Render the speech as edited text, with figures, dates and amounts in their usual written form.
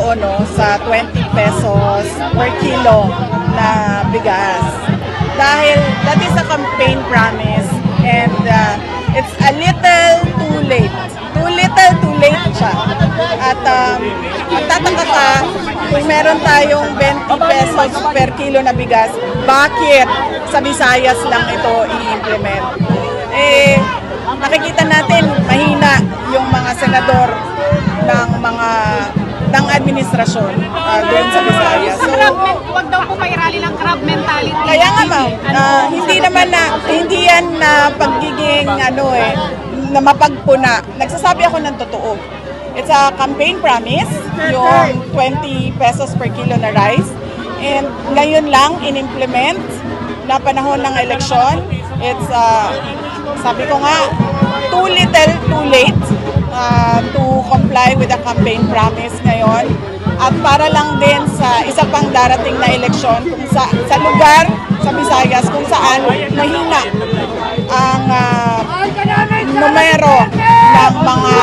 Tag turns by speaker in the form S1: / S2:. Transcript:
S1: tao, no, sa 20 pesos per kilo na bigas. Dahil that is a campaign promise and it's a little too late. Too little, too late siya. At magtataka ka kung meron tayong 20 pesos per kilo na bigas, bakit sa Visayas lang ito i-implement? Nakikita natin mahina yung mga senador ng administrasyon doon sa Visayas. So,
S2: wag daw po mairali ng crab mentality.
S1: kaya nga ma'am, hindi yan na pagiging na mapagpuna. Nagsasabi ako ng totoo. It's a campaign promise, yung 20 pesos per kilo na rice. And ngayon lang in-implement na panahon ng eleksyon. It's, sabi ko nga, too little, too late to comply with the campaign promise ngayon. At para lang din sa isa pang darating na eleksyon kung sa lugar sa Visayas kung saan mahina ang numero ng mga